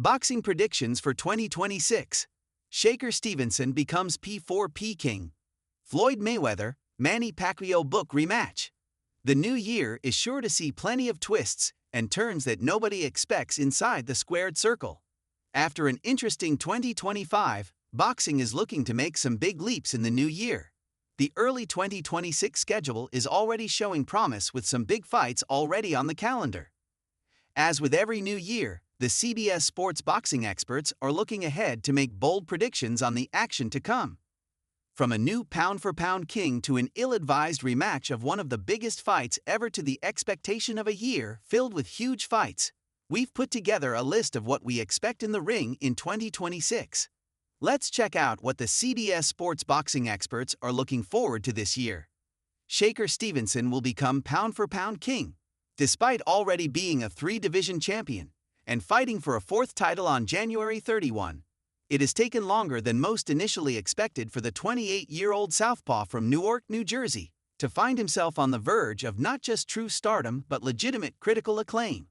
Boxing predictions for 2026. Shakur Stevenson becomes P4P king. Floyd Mayweather, Manny Pacquiao book rematch. The new year is sure to see plenty of twists and turns that nobody expects inside the squared circle. After an interesting 2025, boxing is looking to make some big leaps in the new year. The early 2026 schedule is already showing promise with some big fights already on the calendar. As with every new year, the CBS Sports boxing experts are looking ahead to make bold predictions on the action to come. From a new pound-for-pound king to an ill-advised rematch of one of the biggest fights ever to the expectation of a year filled with huge fights, we've put together a list of what we expect in the ring in 2026. Let's check out what the CBS Sports boxing experts are looking forward to this year. Shakur Stevenson will become pound-for-pound king. Despite already being a three-division champion and fighting for a fourth title on January 31, it has taken longer than most initially expected for the 28-year-old southpaw from Newark, New Jersey, to find himself on the verge of not just true stardom but legitimate critical acclaim.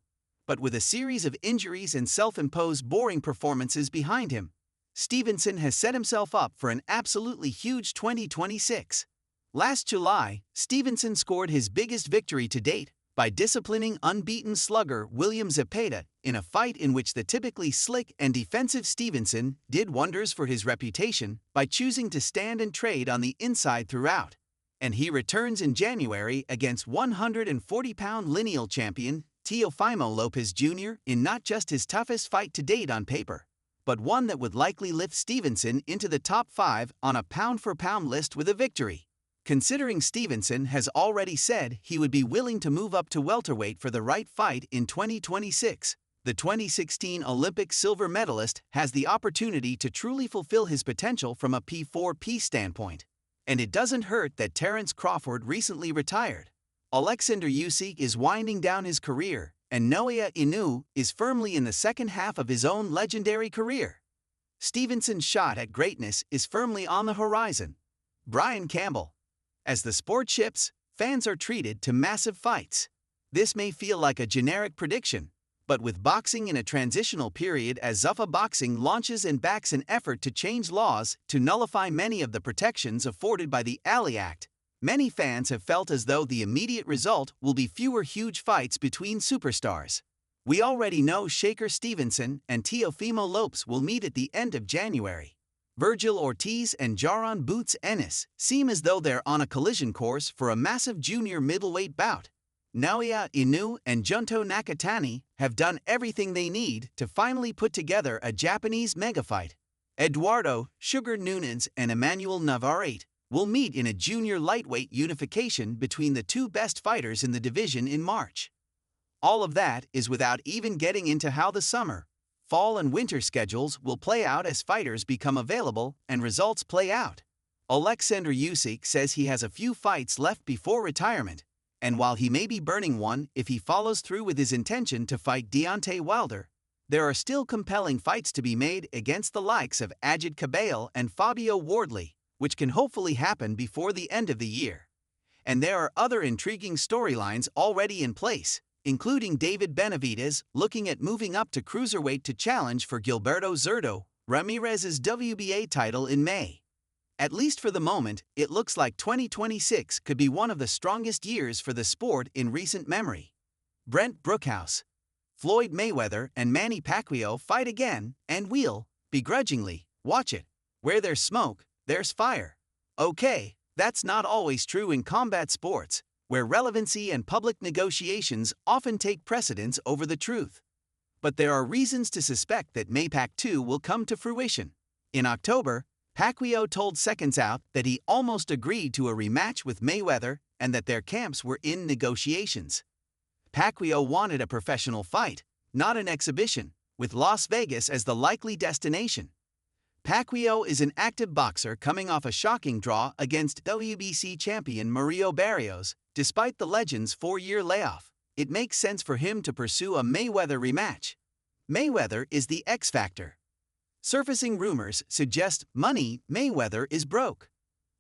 But with a series of injuries and self-imposed boring performances behind him, Stevenson has set himself up for an absolutely huge 2026. Last July, Stevenson scored his biggest victory to date by disciplining unbeaten slugger William Zepeda in a fight in which the typically slick and defensive Stevenson did wonders for his reputation by choosing to stand and trade on the inside throughout. And he returns in January against 140-pound lineal champion Teofimo Lopez Jr. in not just his toughest fight to date on paper, but one that would likely lift Stevenson into the top 5 on a pound-for-pound list with a victory. Considering Stevenson has already said he would be willing to move up to welterweight for the right fight in 2026, the 2016 Olympic silver medalist has the opportunity to truly fulfill his potential from a P4P standpoint. And it doesn't hurt that Terence Crawford recently retired. Alexander Usyk is winding down his career, and Naoya Inoue is firmly in the second half of his own legendary career. Stevenson's shot at greatness is firmly on the horizon. Brian Campbell. As the sport shifts, fans are treated to massive fights. This may feel like a generic prediction, but with boxing in a transitional period as Zuffa Boxing launches and backs an effort to change laws to nullify many of the protections afforded by the Ali Act, many fans have felt as though the immediate result will be fewer huge fights between superstars. We already know Shakur Stevenson and Teofimo Lopez will meet at the end of January. Virgil Ortiz and Jaron Boots Ennis seem as though they're on a collision course for a massive junior middleweight bout. Naoya Inoue and Junto Nakatani have done everything they need to finally put together a Japanese megafight. Eduardo Sugar Nunes and Emmanuel Navarrete will meet in a junior lightweight unification between the two best fighters in the division in March. All of that is without even getting into how the summer, fall and winter schedules will play out as fighters become available and results play out. Alexander Usyk says he has a few fights left before retirement, and while he may be burning one if he follows through with his intention to fight Deontay Wilder, there are still compelling fights to be made against the likes of Ajit Cabello and Fabio Wardley, which can hopefully happen before the end of the year. And there are other intriguing storylines already in place, including David Benavidez looking at moving up to cruiserweight to challenge for Gilberto Zurdo Ramirez's WBA title in May. At least for the moment, it looks like 2026 could be one of the strongest years for the sport in recent memory. Brent Brookhouse. Floyd Mayweather and Manny Pacquiao fight again, and we'll, begrudgingly, watch it. Where there's smoke, there's fire. Okay, that's not always true in combat sports, where relevancy and public negotiations often take precedence over the truth. But there are reasons to suspect that Maypac 2 will come to fruition. In October, Pacquiao told Seconds Out that he almost agreed to a rematch with Mayweather and that their camps were in negotiations. Pacquiao wanted a professional fight, not an exhibition, with Las Vegas as the likely destination. Pacquiao is an active boxer coming off a shocking draw against WBC champion Mario Barrios. Despite the legend's 4-year layoff, it makes sense for him to pursue a Mayweather rematch. Mayweather is the X factor. Surfacing rumors suggest Mayweather is broke.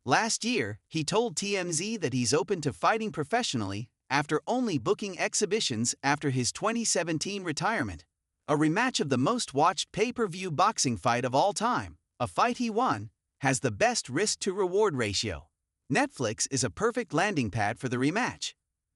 Last year, he told TMZ that he's open to fighting professionally after only booking exhibitions after his 2017 retirement. A rematch of the most-watched pay-per-view boxing fight of all time, a fight he won, has the best risk-to-reward ratio. Netflix is a perfect landing pad for the rematch.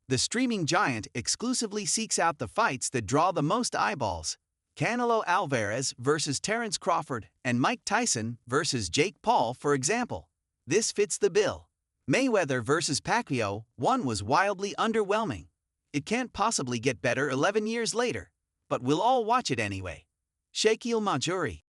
The streaming giant exclusively seeks out the fights that draw the most eyeballs. Canelo Alvarez versus Terence Crawford and Mike Tyson versus Jake Paul, for example. This fits the bill. Mayweather versus Pacquiao, one was wildly underwhelming. It can't possibly get better 11 years later, but we'll all watch it anyway. Shaquille Majuri.